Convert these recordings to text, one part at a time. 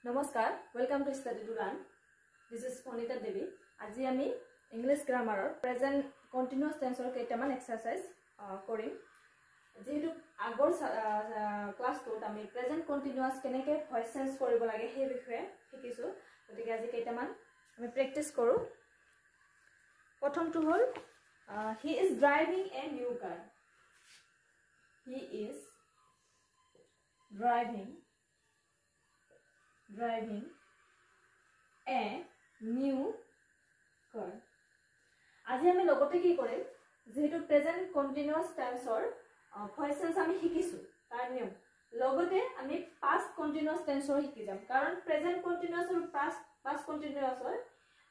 Namaskar, welcome to Study to Learn. This is Pranita Devi. Aji ami English grammar or present continuous tense or keitaman exercise korim. Jehetu agor class to ami present continuous keneke voice sense koribo lage he bikhoye shikisu. Gotike aji keitaman ami practice koru. Prothom to hol he is driving a new car. He is driving a new car. আজি আমি লগতে কি কৰিম যেহেতু present continuous টেন্সৰ voice sense আমি শিকিছো তাৰ নিয়ম লগতে আমি পাস্ট কন্টিনিউয়াস টেন্সৰ শিকি যাম কাৰণ প্ৰেজেন্ট কন্টিনিউয়াস আৰু পাস্ট কন্টিনিউয়াসৰ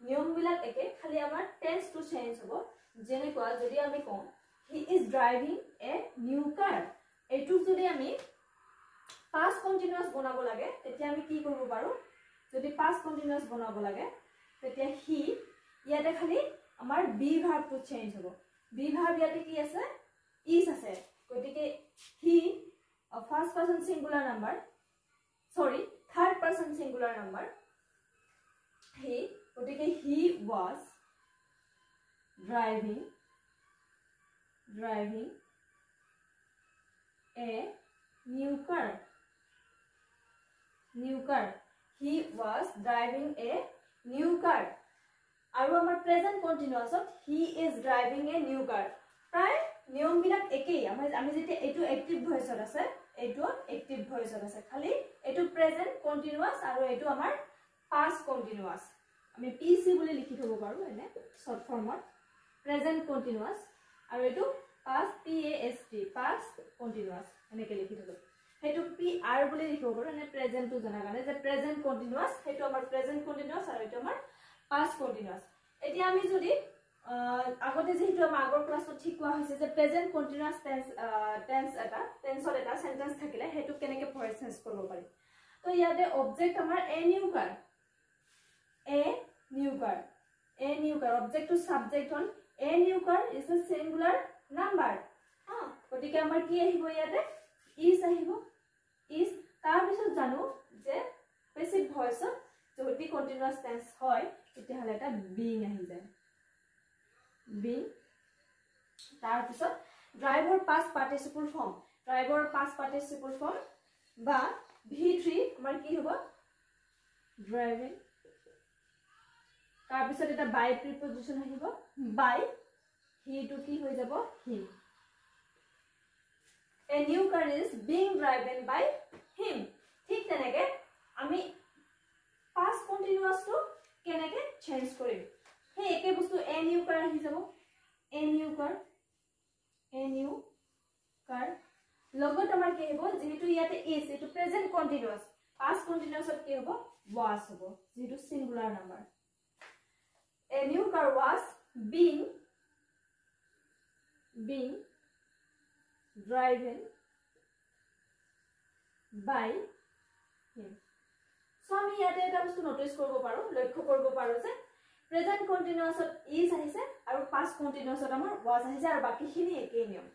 নিয়ম বিলাক একে খালি আমাৰ টেন্স টু চেঞ্জ হ'ব যেনেকুৱা যদি আমি কওঁ he is driving a new car এটো যদি আমি past continuous বনাব লাগে তেতিয়া আমি কি কৰিব পাৰো যদি past continuous বনাব লাগে তেতিয়া he ইয়াতে খালি আমাৰ be verb to change হ'ব be verb ইয়াতে কি আছে is আছে গতিকে he first person singular number sorry third person singular number he গতিকে he was driving a new car he was driving a new car আৰু আমাৰ present কন্টিনিউয়াসত he is driving a new car প্ৰায় নিয়ম বিলাক একেই আমি যেতে এটো এক্টিভ ভয়েসত আছে এটো এক্টিভ ভয়েসত আছে খালি এটো প্ৰেজেন্ট কন্টিনিউয়াস আৰু এটো আমাৰ পাস্ট কন্টিনিউয়াস আমি পিসি বুলি লিখি থব পাৰো এনে শৰ্ট ফৰ্মত প্ৰেজেন্ট কন্টিনিউয়াস আৰু এটো পাস্ট past পাস্ট কন্টিনিউয়াস এনেকে লিখি থব হেতু pr বুলি লিখিব পাৰো এনে প্ৰেজেন্ট টু জানা কাৰণে যে প্ৰেজেন্ট কন্টিনিউয়াস হেতু আমাৰ প্ৰেজেন্ট কন্টিনিউয়াস আৰু এটো আমাৰ পাস্ট কন্টিনিউয়াস এতিয়া আমি যদি আগতে যেহেতু আমাৰ আগৰ ক্লাছত ঠিক কোৱা হৈছে যে প্ৰেজেন্ট কন্টিনিউয়াস টেন্সৰ এটা সেন্টেন্স থাকিলে হেতু কেনেকে ভয়েস চেঞ্জ কৰিব পাৰি তো ইয়াতে অবজেক্ট আমাৰ a new car object to subject on a new car is a singular number গতিকে আমাৰ কি আহিব ইয়াতে is আহিব is তাৰ পিছত জানো যে পেসিভ ভয়েসত যদি কন্টিনিউয়াস টেন্স হয় তেতিয়া হলে এটা being আহি যায় being তাৰ পিছত ড্ৰাইভৰ past participle form বা v3 আমাৰ কি হ'ব driving তাৰ পিছত এটা by preposition আহিব by he to কি হৈ যাব him a new car is being driven by him ঠিক তেনেকে আমি past continuous to কেনেকে চেঞ্জ কৰিম হে একে বস্তু a new car আহি যাব a new car লগত আমাৰ কি হ'ব যেহেতু ইয়াতে is এটো প্ৰেজেন্ট কন্টিনিউয়াস past continuous কি হ'ব was হ'ব যেহেতু singular number a new car was being driven by him so আমি ইয়াতে এটা বস্তু নোটিস কৰিব পাৰো লক্ষ্য কৰিব পাৰো যে প্ৰেজেন্ট কন্টিনিউয়াসত is আহিছে আৰু পাস্ট কন্টিনিউয়াসত আমাৰ was আহিছে আৰু বাকিখিনি একেই নিয়ম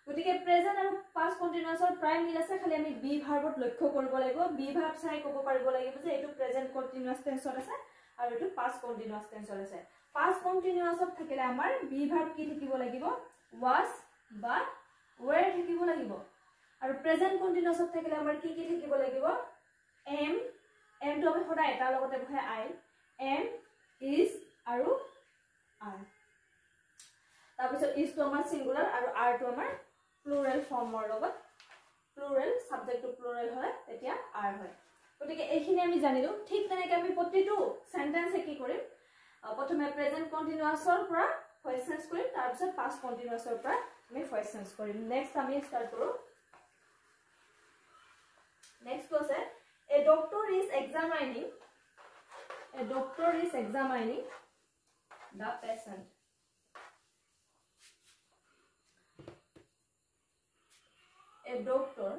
গতিকে প্ৰেজেন্ট আৰু পাস্ট কন্টিনিউয়াসৰ প্ৰায় মিল আছে খালি আমি be ভাৰ্বত লক্ষ্য কৰিব লাগিব be ভাৰ্ব চাই ক'ব পাৰিব লাগিব যে এটো প্ৰেজেন্ট কন্টিনিউয়াস টেন্সত আছে আৰু এটো পাস্ট কন্টিনিউয়াস টেন্সত আছে পাস্ট কন্টিনিউয়াসত থাকিলে আমাৰ be ভাৰ্ব কি থাকিব লাগিব was বা were থাকিব লাগিব আৰু প্ৰেজেন্ট কন্টিনিউয়াসত থাকিলে আমাৰ কি থাকিব লাগিব am to আমি সদায় এটা লগতে বহাই I am is আৰু are তাৰ পিছত is to আমাৰ সিঙ্গুলাৰ আৰু are to আমাৰ প্লুৰাল ফৰ্মৰ লগত প্লুৰাল সাবজেক্ট টু প্লুৰাল হয় তেতিয়া are হয় গতিকে এইখিনি আমি জানিলো ঠিক তেনেকৈ আমি প্ৰতিটো সেন্টেন্স কি কৰিম প্ৰথমে প্ৰেজেন্ট কন্টিনিউয়াসৰ পৰা ভয়েস চেঞ্জ কৰিম তাৰ পিছত পাস্ট কন্টিনিউয়াসৰ পৰা আমি ভয়েস চেঞ্জ কৰিম নেক্সট আমি স্টাৰ্ট কৰো নেক্সট আছে a doctor is examining the patient a doctor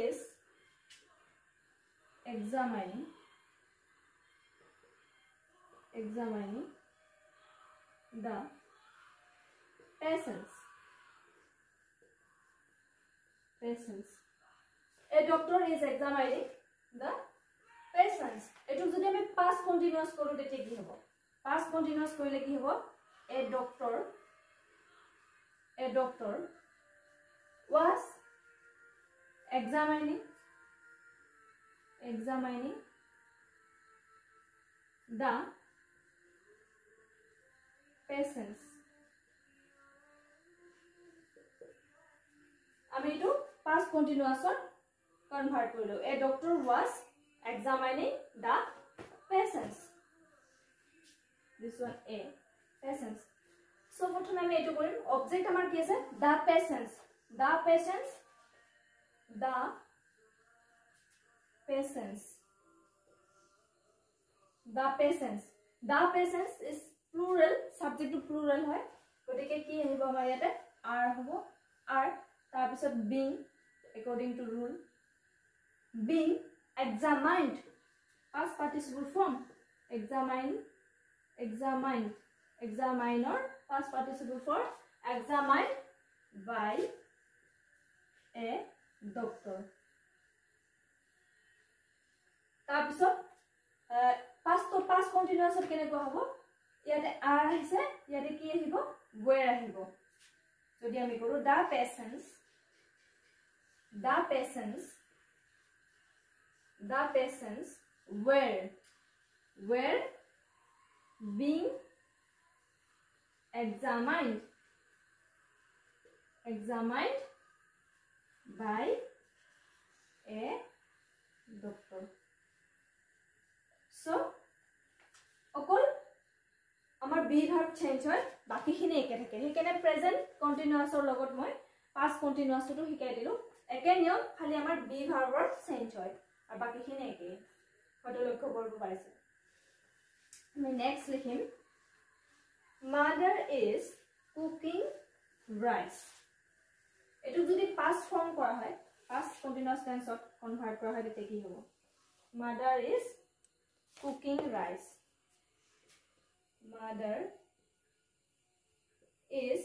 is examining the patients A doctor is examining the patients. এটুক যদি আমি past continuous কৰো তেতিয়া কি হ'ব past continuous কৰিলে কি হ'ব a doctor was examining the patients. আমি এটো past continuous convert কৰিলো a doctor was examining the patients. This one a patients. So প্ৰথমে আমি এটো কৰিম object আমাৰ কি আছে the patients is plural subject to plural হয় গতিকে কি আহিব আমাৰ ইয়াতে are হ'ব are তাৰ পিছত being according to rule being examined past participle form examiner past participle form examined by a doctor তাৰ পিছত past continuous কেনেকুৱা হ'ব ইয়াতে are আহিছে ইয়াতে কি আহিব where আহিব যদি আমি কৰো the patients were being examined by a doctor. So অকল আমাৰ be verb change হয় বাকিখিনি একে থাকে হেকেনে present continuous ৰ লগত মই past continuous টো শিকাই দিলো একে নিয়ম খালি আমাৰ be verb ৰ change হয় আৰু বাকিখিনি একে হয়তো লক্ষ্য কৰিব পাৰিছে আমি next লিখিম mother is cooking rice এটো যদি past form কৰা হয় past continuous tense ত convert কৰা হয় তেতিয়া কি হ'ব mother is cooking rice mother is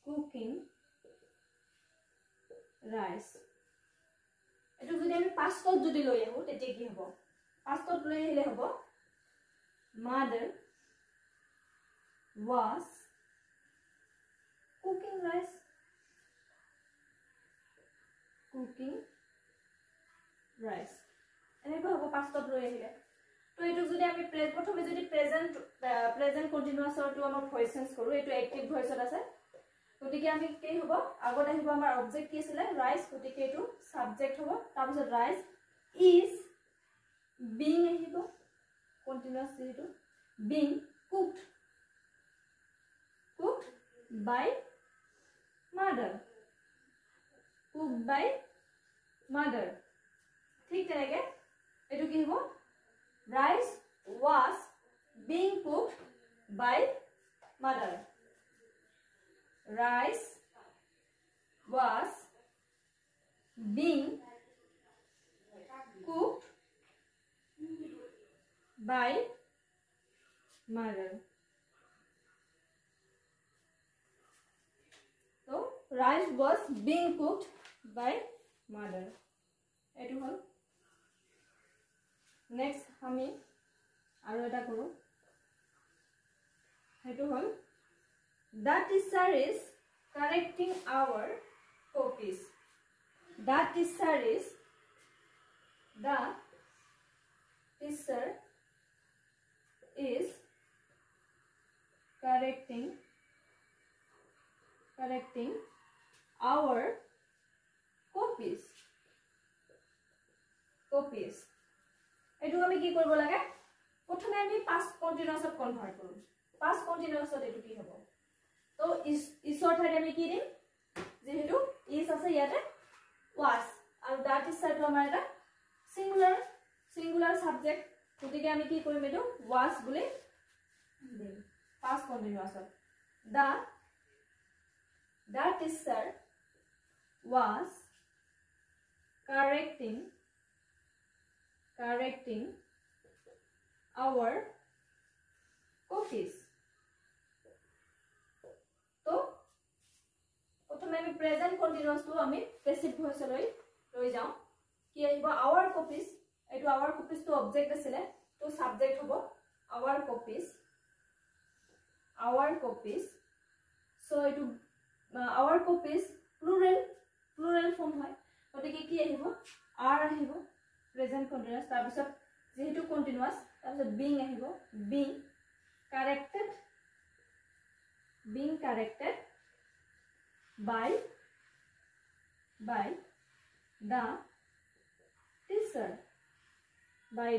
cooking rice এটো যদি আমি past ত যদি লৈ আহো তেতিয়া কি হ'ব past ত লৈ আহিলে হ'ব mother was cooking rice এনেকৈ হ'ব past ত লৈ আহিলে তো এটো যদি আমি প্ৰথমে যদি প্ৰেজেন্ট কন্টিনিউয়াস টো আমাৰ ভয়েস চেঞ্জ কৰো এটো অ্যাক্টিভ ভয়েসত আছে গতিকে আমি কি হ'ব আগত আহিব আমাৰ অবজেক্ট কি আছিল ৰাইস গতিকে এটো সাবজেক্ট হ'ব তাৰ পিছত রাইস ইজ বিং আহিব কন্টিনিউয়াস যেটো বিং কুকড by mother ঠিক তেনেকে এটো কি হ'ব rice was being cooked by mother rice was being cooked by mother so rice was being cooked by mother etu hol next আমি আৰু এটা কৰো হেতু হল the teacher is correcting our copies the teacher is correcting our copies এটো আমি কি কৰিব লাগে প্ৰথমে আমি past continuous ত কনভাৰ্ট কৰো past continuous ত এটো কি হ'ব তো ইছৰ ঠাইত আমি কি দিম যেহেতু ইজ আছে ইয়াতে was আৰু that is সাইটো আমাৰ এটা সিঙ্গুলাৰ সাবজেক্ট গতিকে আমি কি কৰিম এটো was বুলি দিম past continuous to the teacher was correcting our copies তো প্ৰথমে আমি প্ৰেজেন্ট কন্টিনিউয়াস টো আমি পেসিভ ভয়েস লৈ যাও কি আহিব our copies এটো our copies টো অবজেক্ট আছিল তো সাবজেক্ট হ'ব our copies so এটো our copies plural form হয় গতিকে কি আহিব are আহিব প্ৰেজেন্ট কন্টিনিউয়াস তাৰ পিছত যেহেতু কন্টিনিউয়াস তাৰ পিছত being আহিব being corrected by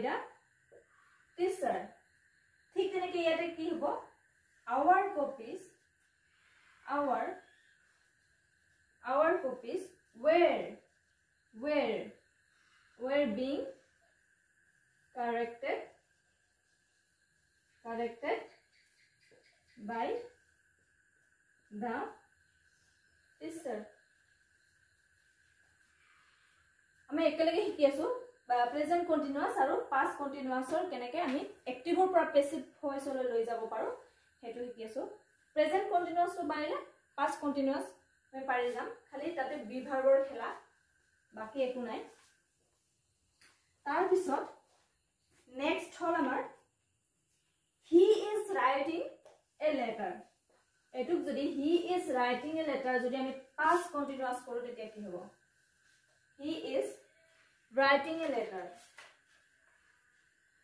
the teacher ঠিক তেনেকৈ ইয়াতে কি হ'ব our copies were being corrected by the teacher আমি একেলগে শিকি আছো প্ৰেজেন্ট কন্টিনিউয়াস আৰু পাষ্ট কন্টিনিউয়াসৰ কেনেকৈ আমি এক্টিভৰ পৰা পেসিভ ভয়েসলৈ লৈ যাব পাৰো হেতু শিকি আছো প্ৰেজেন্ট কন্টিনিউয়াসটো বাইলে পাষ্ট কন্টিনিউয়াস আমি পাৰি যাম খালি তাতে বি ভাৰ্বৰ খেলা বাকি একো নাই তাৰ পিছত নেক্সট হল আমাৰ he is writing a letter এটুক যদি he is writing a letter যদি আমি past continuous কৰো তেতিয়া কি হ'ব he is writing a letter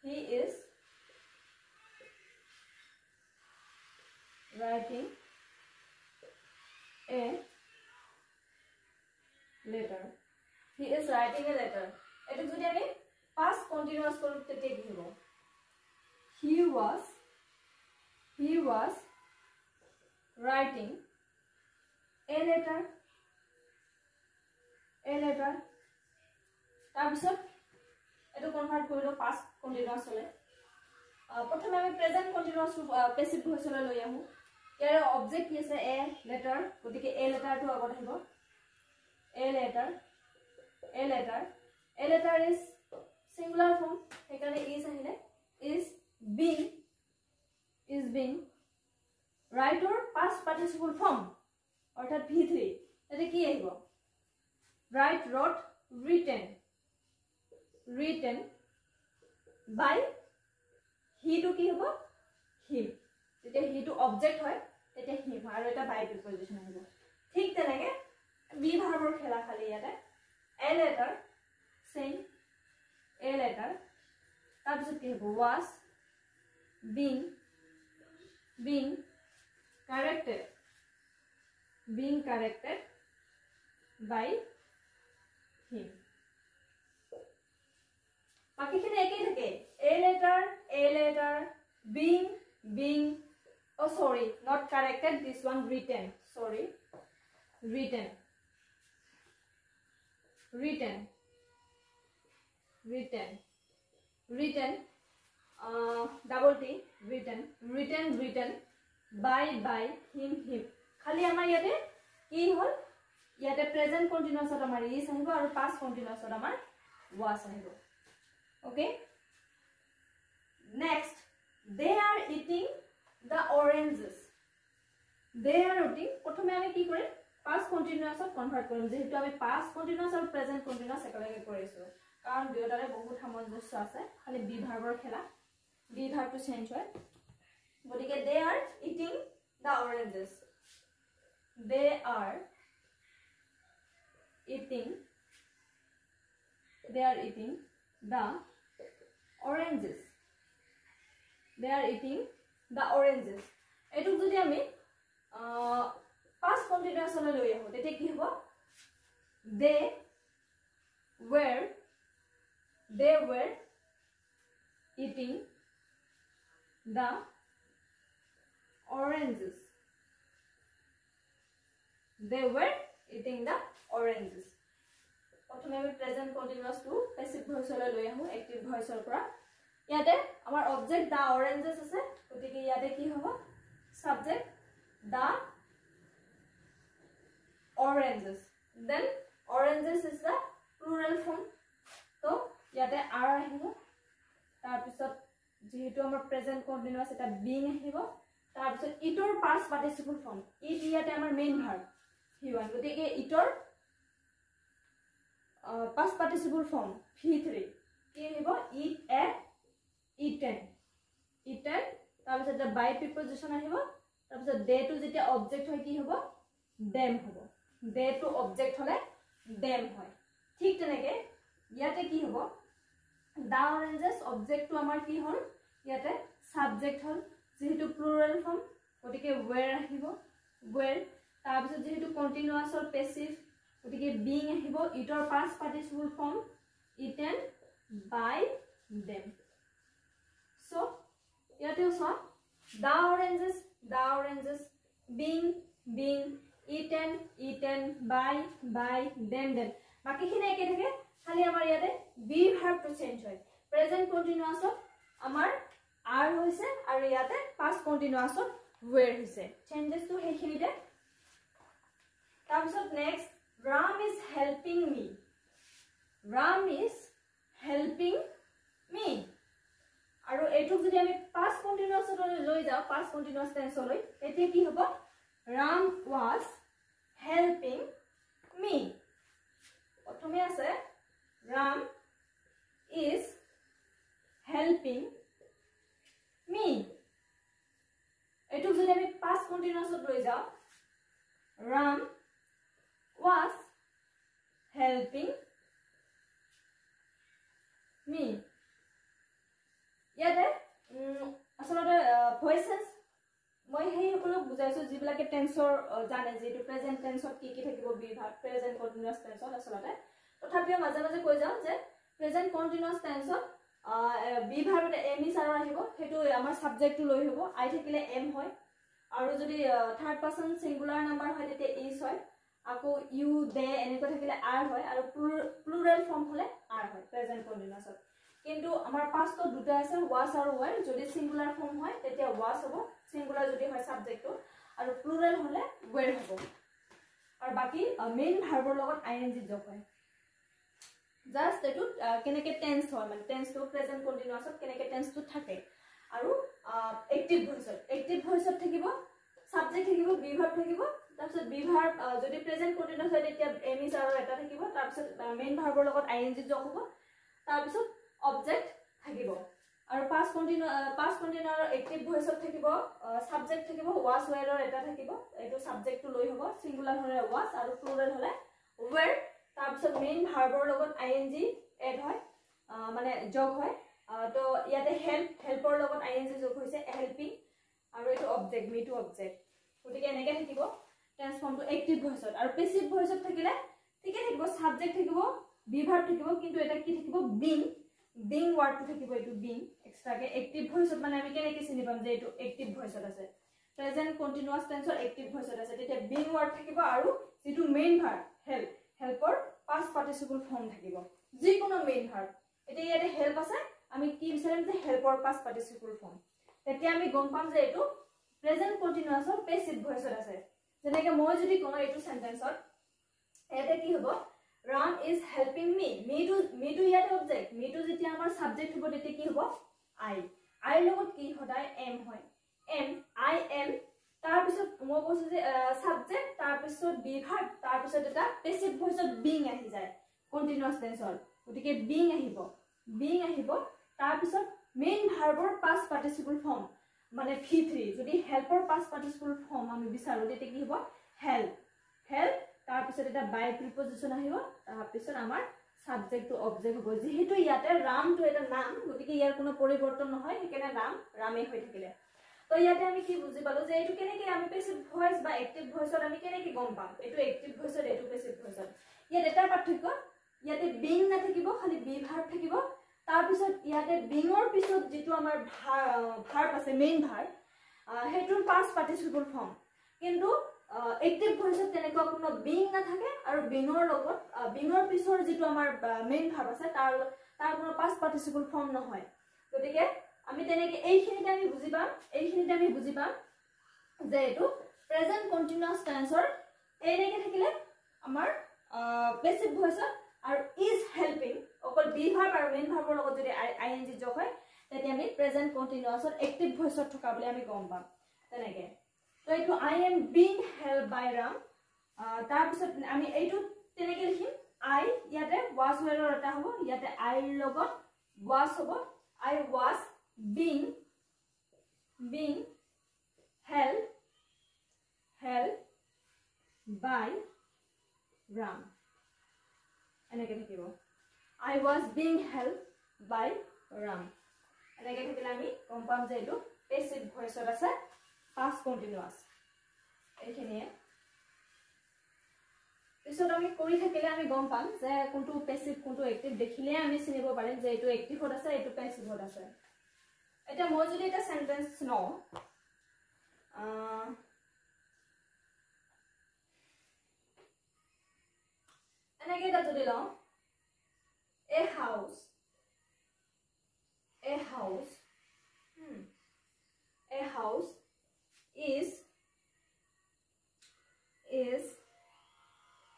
he is writing a letter এটুক যদি আমি past continuous কৰো তেতিয়া কি হ'ব he was writing a letter তাৰপিছত এটো কনভাৰ্ট কৰিলো past continuous হলে প্ৰথমে আমি প্ৰেজেন্ট কন্টিনিউয়াস পেসিভ ভয়েসলৈ লৈ আহো ইয়াৰ অবজেক্ট কি আছে a letter গতিকে a letter টো আগত আহিব a letter is singular form সেইকাৰণে is আহিলে is being writer past participle form অৰ্থাৎ v3 এতে কি আহিব write wrote written by he to কি হ'ব him যেতিয়া he to object হয় তেতিয়া him আৰু এটা by preposition আহিব ঠিক তেনেকে বি ভাৰ্বৰ খেলা খালি ইয়াতে a letter same a letter তাৰপিছত কি হ'ব was being corrected by him বাকিখিনি একেই থাকে a letter being oh sorry not corrected this one written double t written by him খালি আমাৰ ইয়াতে কি হল ইয়াতে প্ৰেজেন্ট কন্টিনিউয়াসত আমাৰ is আহিব আৰু পাষ্ট কন্টিনিউয়াসত আমাৰ was আহিব okay next they are eating the oranges প্ৰথমে আমি কি কৰিম পাষ্ট কন্টিনিউয়াসত কনভাৰ্ট কৰিম যেহেতু আমি পাষ্ট কন্টিনিউয়াস আৰু প্ৰেজেন্ট কন্টিনিউয়াস একেলগে কৰিছো কাৰণ দুয়োটাৰে বহুত সামঞ্জস্য আছে খালি বি ভাৰ্বৰ খেলা বি ভাৰ্বটো চেঞ্জ হয় গতিকে they are eating the oranges they are eating the oranges এটুক যদি আমি past continuous লৈ লৈ আহো তেতিয়া কি হ'ব they were eating the oranges প্ৰথমে আমি প্ৰেজেন্ট কন্টিনিউয়াস টু পেসিভ ভয়েসলৈ লৈ আহো এক্টিভ ভয়েসৰ পৰা ইয়াতে আমাৰ অবজেক্ট দা অৰেঞ্জেস আছে গতিকে ইয়াতে কি হ'ব subject da oranges then oranges is the plural form so ইয়াতে are আহিব তাৰ পিছত যেহেতু আমাৰ প্ৰেজেন্ট কন্টিনিউয়াস এটা being আহিব তাৰ পিছত ইটোৰ past participle form it ইয়াতে আমাৰ মেইন ভাৰ্ব he won গতিকে ইটৰ past participle form v3 কি হ'ব eat at eaten eaten তাৰপিছত এটা by preposition আহিব তাৰপিছত they to যেতিয়া object হয় কি হ'ব them হ'ব they to object হলে them হয় ঠিক তেনেকে ইয়াতে কি হ'ব the oranges object to আমাৰ কি হ'ল ইয়াতে subject হ'ল যেহেতু plural form গতিকে were আহিব were তাৰপিছত যেহেতু continuous or passive গতিকে being আহিব ইটৰ past participle form eaten by them so ইয়াতে ওচৰ the oranges being eaten by them বাকিখিনি একে থাকে খালি আমাৰ ইয়াতে be verb to change হয় present continuous আমাৰ are হৈছে আৰু ইয়াতে past continuous were হৈছে changes to হেখিনিতে তাৰপিছত next Ram is helping me আৰু এটো যদি আমি past continuous লৈ যাও past continuous tense লৈ এতে কি হ'ব Ram was helping me প্ৰথমে আছে Ram is helping me এটো যদি আমি past continuous লৈ যাও Ram was helping me ইয়াতে আসলে ভয়েসেস মই হেই হকলো বুজাইছো জিবিলাকে টেন্সৰ জানে যেটো প্ৰেজেন্ট টেন্সত কি কি থাকিব বি ভাৰ্ব প্ৰেজেন্ট কন্টিনিউয়াস টেন্সত আসলে তথাপিও মাজে মাজে কৈ যাও যে প্ৰেজেন্ট কন্টিনিউয়াস টেন্সত বি ভাৰ্বত এম ইজ আৰু আহিব হেতু আমাৰ সাবজেক্টটো লৈ হ'ব আই থাকিলে এম হয় আৰু যদি থাৰ্ড পারসন সিঙ্গুলার নাম্বার হয় তেতে ইজ হয় আকো ইউ দে এনেকৈ থাকিলে আর হয় আৰু প্লুৰাল ফৰ্ম হলে আৰ হয় প্ৰেজেন্ট কন্টিনিউয়াসত কিন্তু আমাৰ পাস্টত দুটা আছে was আৰু were যদি সিঙ্গুলাৰ ফৰ্ম হয় তেতিয়া was হ'ব সিঙ্গুলাৰ যদি হয় সাবজেক্টটো আৰু প্লুৰাল হলে were হ'ব আৰু বাকি মেইন ভাৰ্বৰ লগত আইএনজি যোগ হয় জাস্ট এটো কেনেকে টেন্স হয় মানে টেন্স টু প্রেজেন্ট কন্টিনিউয়াসত কেনেকে টেন্স টু থাকে আৰু এক্টিভ ভয়েসত থাকিব সাবজেক্ট থাকিব বি ভাৰ্ব থাকিব তাৰপিছত বি ভাৰ্ব যদি প্ৰেজেন্ট কন্টিনিউয়াস হয় তেতিয়া এম ইজ আৰু এটা থাকিব তাৰপিছত মেইন ভাৰ্বৰ লগত আইএনজি যোগ হ'ব তাৰপিছত অবজেক্ট থাকিব আৰু পাস্ট কন্টিনিউয়াস এক্টিভ ভয়েসত থাকিব সাবজেক্ট থাকিব was were এটা থাকিব এটো সাবজেক্টটো লৈ হ'ব সিঙ্গুলার হলে was আৰু প্লুৰাল হলে were তাৰপিছত মেইন ভাৰ্বৰ লগত আইএনজি এড হয় মানে যোগ হয় তো ইয়াতে হেল্পৰ লগত আইএনজি যোগ হৈছে হেল্পিং আৰু এটো অবজেক্ট মি টু অবজেক্ট গতিকে এনেকে থাকিব টেন্স ফৰ্মটো এক্টিভ ভয়েসত আৰু পেসিভ ভয়েসত থাকিলে ঠিকে থাকিব সাবজেক্ট থাকিব বি ভার্ব থাকিব কিন্তু এটা কি থাকিব বিং ওয়ার্ডটো থাকিব এটো বিং এক্সট্ৰাকে এক্টিভ ভয়েসত মানে আমি কেনেকে চিনি পাম যে এটো এক্টিভ ভয়েসত আছে প্রেজেন্ট কন্টিনিউয়াস টেন্সৰ এক্টিভ ভয়েসত আছে তেতিয়া বিং ওয়াৰ্ড থাকিব আৰু যেটো main verb হেল্পৰ past participle form থাকিব যিকোনো মেইন ভাৰ্ব এটা ইয়াতে হেল্প আছে আমি কি বিচাৰিম যে হেল্পৰ পাস্ট পাৰ্টিসিপল ফৰ্ম তেতিয়া আমি গম পাম যে এটো প্ৰেজেন্ট কন্টিনিউয়াসৰ পেসিভ ভয়েসত আছে যেনেকে মই যদি কোন এটো সেন্টেন্সত এতে কি হ'ব Ram is helping me to ইয়াতে অবজেক্ট me to যেতিয়া আমাৰ সাবজেক্ট হ'ব তেতিয়া কি হ'ব I লগত কি সদায় am হয় I am তাৰ পিছত মই কৈছো যে সাবজেক্ট তাৰ পিছত বি ভাৰ্ব তাৰ পিছত এটা পেসিভ ভয়েসত being আহি যায় কন্টিনিউয়াস টেন্সৰ গতিকে being আহিব তাৰ পিছত মেইন ভাৰ্বৰ পাস্ট পাৰ্টিসিপল ফৰ্ম মানে v3 যদি হেল্পৰ পাস্ট পাৰ্টিসিপল ফৰ্ম আমি বিচাৰো তেতিয়া কি হ'ব হেল্প তাৰ পিছত এটা বাই প্ৰিপজিশন আহিব তাৰ পিছত আমাৰ সাবজেক্ট টু অবজেক্ট হ'ব যেহেতু ইয়াতে ৰাম টু এটা নাম গতিকে ইয়াৰ কোনো পৰিৱৰ্তন নহয় হেকেনে নাম ৰামে হৈ থাকিলে তো ইয়াতে আমি কি বুজি পালো যে এটো কেনেকে আমি পেসিভ ভয়েস বা এক্টিভ ভয়েসত আমি কেনেকে গম পাম এটো এক্টিভ ভয়েসত এটো পেসিভ ভয়েসত ইয়াত এটা পাৰ্থক্য ইয়াতে বিং না থাকিব খালি বি ভাৰ্ব থাকিব তাৰ পিছত ইয়াতে বিংৰ পিছত যেটো আমাৰ ভাৰ্ব আছে main verb হেটোৰ past participle form কিন্তু এক্টিভ ভয়েসত তেনেকুৱা কোনো বিং না থাকে আৰু বিংৰ লগত বিংৰ পিছৰ যেটো আমাৰ মেইন ভাৰ্ব আছে তাৰ কোনো পাস্ট পার্টিসিপল ফর্ম নহয় গতিকে আমি তেনেকে এইখিনিতে আমি বুজি পাম যে এটো প্রেজেন্ট কন্টিনিউয়াস টেন্সৰ এনেকে থাকিলে আমাৰ পেসিভ ভয়েসত আৰু is helping অকল বি ভাৰ্ব আৰু মেইন ভাৰ্বৰ লগত যদি আইএনজি যোগ হয় তেতিয়া আমি প্ৰেজেন্ট কন্টিনিউয়াসৰ এক্টিভ ভয়েসত থকা বুলি আমি গম পাম তেনেকে তো এটো I am being helped by Ram তাৰ পিছত আমি এইটো তেনেকৈ লিখিম আই ইয়াতে was were এটা হ'ব ইয়াতে I লগত was হ'ব I was being held by Ram এনেকৈ থাকিব I was being held by Ram এনেকৈ থাকিলে আমি গম পাম যে এইটো পেছিভ ভয়েসত আছে past continuous এইখিনিয়ে পিছত আমি কৰি থাকিলে আমি গম পাম যে কোনটো পেছিভ কোনটো এক্টিভ দেখিলে আমি চিনিব পাৰিম যে এইটো এক্টিভত আছে এইটো পেছিভত আছে এটা মই যদি এটা সেন্টেন্স নও এনেকৈ এটা যদি লওঁ a house is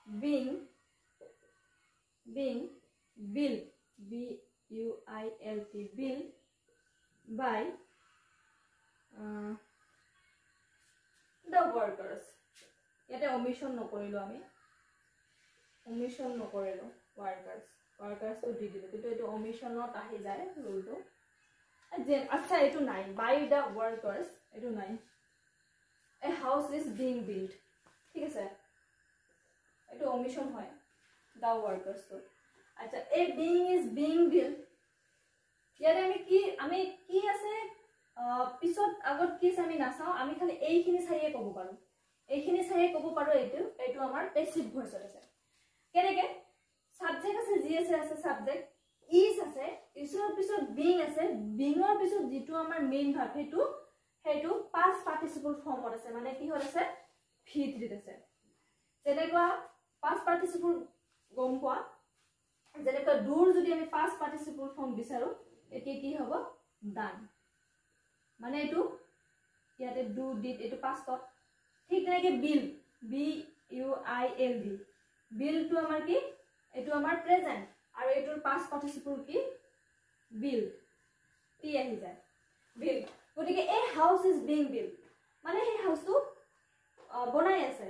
being built built by the workers ইয়াতে omission নকৰিলো আমি workers to দি দিলো কিন্তু এটো omissionত আহি যায় ৰুলটো আচ্ছা এটো নাই by the workers এটো নাই a house is being built ঠিক আছে এটো omission হয় the workers তো আচ্ছা a being is being built ইয়াতে আমি কি আছে পিছত আগত কি আমি নাচাও আমি খালি এইখিনি চাইয়ে ক'ব পাৰো এইটো আমাৰ পেছিভ ভয়েসত আছে কেনেকে সাবজেক্ট আছে জিএস আছে সাবজেক্ট ইজ আছে ইজৰ পিছত বিং আছে বিংৰ পিছত যেটো আমাৰ মেইন ভাৰ্ব হেতু past participle ফৰ্মত আছে মানে কি হ'ল আছে V3 আছে যেনেকুৱা past participle গম পোৱা যেনেকুৱা ডুৰ যদি আমি past participle ফৰ্ম বিচাৰো এতিয়া কি হ'ব ডান মানে এটো ইয়াতে ডু ডিড এটো পাষ্টত ঠিক তেনেকে bill B U I L D built আমাৰ কি এটো আমাৰ প্ৰেজেন্ট আৰু এটোৰ past participle কি বিল টি আহি যায় বিল গতিকে এ হাউস ইজ বিং বিল মানে এই হাউসটো বনাই আছে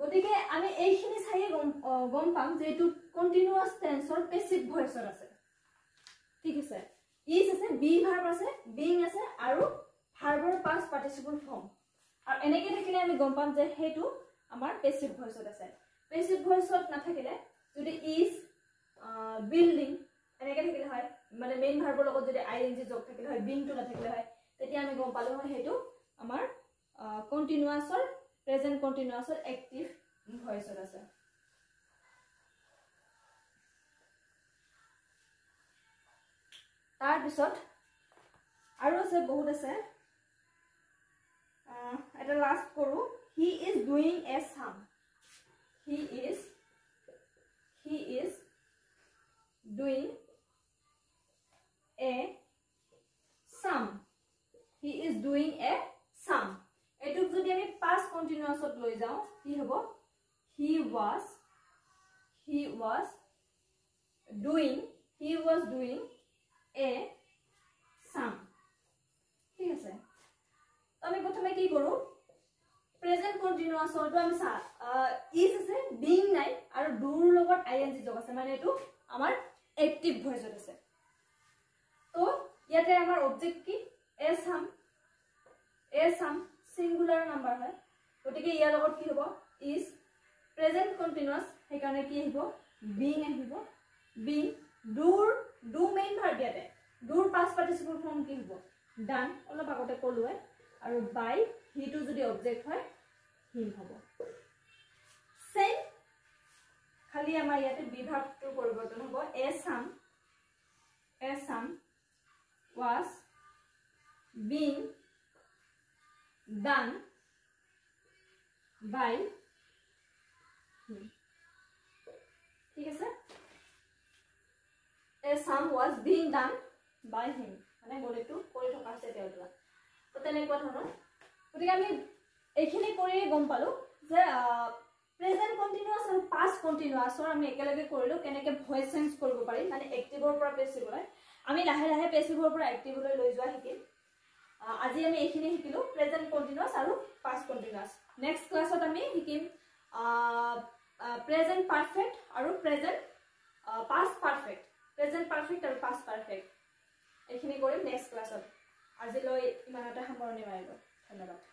গতিকে আমি এইখিনি চাইয়ে গম পাম যে এটো কন্টিনিউয়াস টেন্সৰ পেছিভ ভয়েসত আছে ঠিক আছে ইজ আছে বি ভাৰ্ব আছে বিং আছে আৰু ভাৰ্বৰ past participle ফৰ্ম আৰু এনেকৈ থাকিলে আমি গম পাম যে হেতু আমাৰ পেছিভ ভয়েসত আছে পেছিভ ভয়েসত নাথাকিলে যদি ইজ বিল্ডিং এনেকৈ থাকিলে হয় মানে মেইন ভাৰ্বৰ লগত যদি আইএনজি যোগ থাকিলে হয় বিং টু নাথাকিলে হয় তেতিয়া আমি গম পালো হয় হেতু আমাৰ কন্টিনিউয়াসৰ প্ৰেজেন্ট কন্টিনিউয়াসৰ এক্টিভ ভয়েসত আছে তাৰ পিছত আৰু আছে বহুত আছে এটা লাষ্ট কৰো he is doing a sum he is doing a sum এটুক যদি আমি past continuousত লৈ যাও কি হ'ব he was doing a sum ঠিক আছে আমি প্ৰথমে কি কৰো প্ৰেজেন্ট কন্টিনিউয়াস হটো আমি সা ইজ আছে বিং নাই আৰু ডুৰ লগত আইএনজি যোগ আছে মানে এটো আমাৰ এক্টিভ ভয়েসত আছে তো ইয়াতে আমাৰ অবজেক্ট কি এ সাম সিঙ্গুলাৰ নাম্বাৰ হয় গতিকে ইয়াৰ লগত কি হ'ব ইজ প্ৰেজেন্ট কন্টিনিউয়াস হেকাৰণে কি আহিব বিং আহিব বিং ডু মেইন ভাৰ্ব ইয়াতে ডুৰ past participle ফৰ্ম কি হ'ব ডান অলপ আগতে কলোৱে আৰু বাই হিটো যদি অবজেক্ট হয় হিম হ'ব সেম খালি আমাৰ ইয়াতে বিভাগটোৰ পৰিৱৰ্তন হ'ব এ সাম was being done by him ঠিক আছে a sum was being done by him মানে গলেটো কৰি থকা আছে তেওলা তো তেনেকুৱা ধৰণৰ গতিকে আমি এইখিনি কৰি গম পালো যে প্ৰেজেন্ট কন্টিনিউয়াস আৰু পাস্ট কন্টিনিউয়াসৰ আমি একেলগে কৰিলো কেনেকে ভয়েস চেঞ্জ কৰিব পাৰি মানে এক্টিভৰ পৰা পেছিভলৈ আমি লাহে লাহে পেছিভৰ পৰা এক্টিভলৈ লৈ যোৱা শিকিম আজি আমি এইখিনি শিকিলো প্ৰেজেন্ট কন্টিনিউয়াস আৰু পাস্ট কন্টিনিউয়াস নেক্সট ক্লাছত আমি শিকিম প্ৰেজেন্ট পাৰফেক্ট আৰু present past perfect present perfect আৰু পাষ্ট পাৰফেক্ট এইখিনি কৰিম নেক্সট ক্লাছত আজিলৈ ইমানতে সামৰণি মাৰিলোঁ ধন্যবাদ